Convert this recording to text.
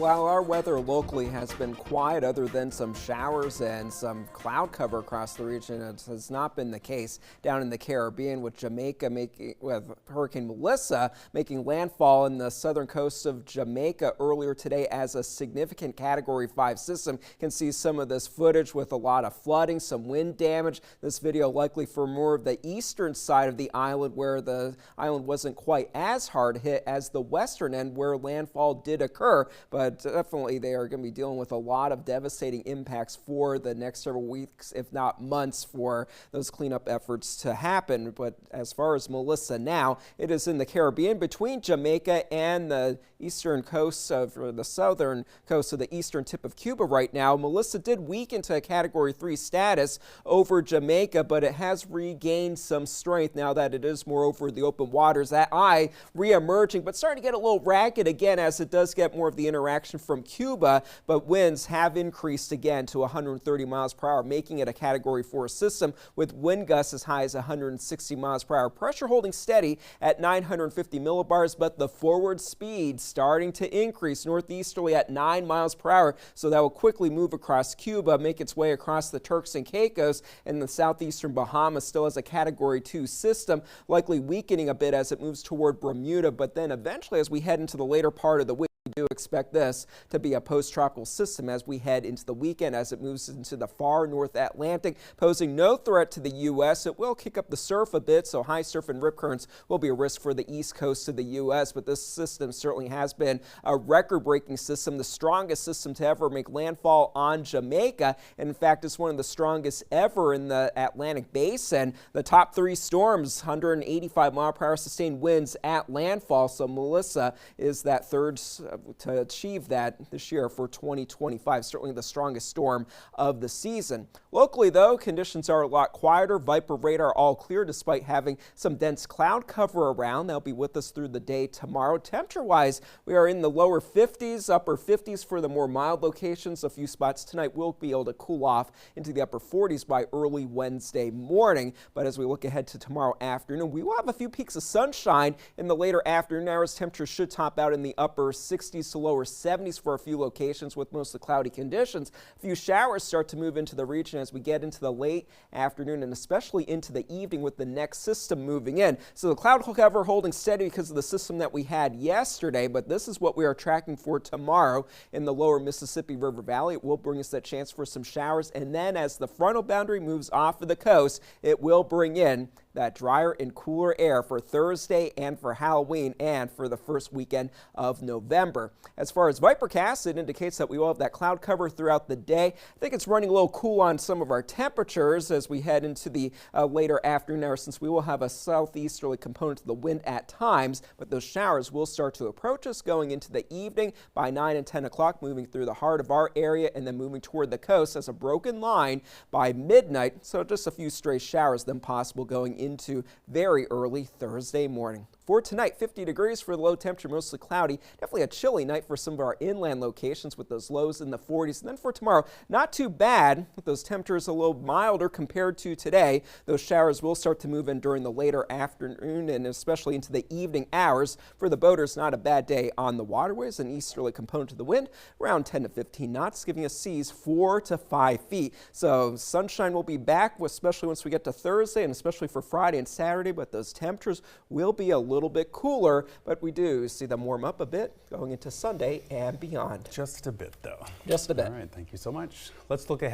while our weather locally has been quiet other than some showers and some cloud cover across the region, it has not been the case down in the Caribbean, with Hurricane Melissa making landfall in the southern coast of Jamaica earlier today as a significant Category 5 system. You can see some of this footage with a lot of flooding, some wind damage. This video likely for more of the eastern side of the island, where the island wasn't quite as hard hit as the western end where landfall did occur. But definitely they are going to be dealing with a lot of devastating impacts for the next several weeks, if not months, for those cleanup efforts to happen. But as far as Melissa now, it is in the Caribbean between Jamaica and the eastern coast or the southern coast of the eastern tip of Cuba right now. Melissa did weaken to a Category 3 status over Jamaica, but it has regained some strength now that it is more over the open waters. That eye re-emerging, but starting to get a little ragged again as it does get more of the interaction from Cuba, but winds have increased again to 130 miles per hour, making it a Category 4 system with wind gusts as high as 160 miles per hour. Pressure holding steady at 950 millibars, but the forward speed starting to increase northeasterly at 9 miles per hour, so that will quickly move across Cuba, make its way across the Turks and Caicos, and the southeastern Bahamas still as a Category 2 system, likely weakening a bit as it moves toward Bermuda, but then eventually as we head into the later part of the week, we do expect this to be a post-tropical system as we head into the weekend, as it moves into the far North Atlantic, posing no threat to the U.S. It will kick up the surf a bit, so high surf and rip currents will be a risk for the east coast of the U.S., but this system certainly has been a record-breaking system, the strongest system to ever make landfall on Jamaica, and in fact it's one of the strongest ever in the Atlantic basin. The top three storms, 185 mile per hour sustained winds at landfall, so Melissa is that third to achieve that this year for 2025, certainly the strongest storm of the season. Locally though, conditions are a lot quieter. Viper radar all clear despite having some dense cloud cover around. They'll be with us through the day tomorrow. Temperature wise, we are in the lower 50s, upper 50s for the more mild locations. A few spots tonight will be able to cool off into the upper 40s by early Wednesday morning. But as we look ahead to tomorrow afternoon, we will have a few peaks of sunshine in the later afternoon hours. Temperatures should top out in the upper 60s to lower 70s for a few locations with mostly cloudy conditions. A few showers start to move into the region as we get into the late afternoon and especially into the evening with the next system moving in. So the cloud cover holding steady because of the system that we had yesterday, but this is what we are tracking for tomorrow in the lower Mississippi River Valley. It will bring us that chance for some showers, and then as the frontal boundary moves off of the coast, it will bring in that drier and cooler air for Thursday and for Halloween and for the first weekend of November. As far as Vipercast, it indicates that we will have that cloud cover throughout the day. I think it's running a little cool on some of our temperatures as we head into the later afternoon hours, since we will have a southeasterly component to the wind at times, but those showers will start to approach us going into the evening by 9 and 10 o'clock, moving through the heart of our area and then moving toward the coast as a broken line by midnight. So just a few stray showers then possible going into very early Thursday morning. For tonight, 50 degrees for the low temperature, mostly cloudy. Definitely a chilly night for some of our inland locations with those lows in the 40s. And then for tomorrow, not too bad with those temperatures a little milder compared to today. Those showers will start to move in during the later afternoon and especially into the evening hours. For the boaters, not a bad day on the waterways. An easterly component to the wind, around 10 to 15 knots, giving us seas 4 to 5 feet. So sunshine will be back, especially once we get to Thursday and especially for Friday and Saturday. But those temperatures will be a little bit cooler, but we do see them warm up a bit going into Sunday and beyond. Just a bit, though. Just a bit. All right, thank you so much. Let's look ahead.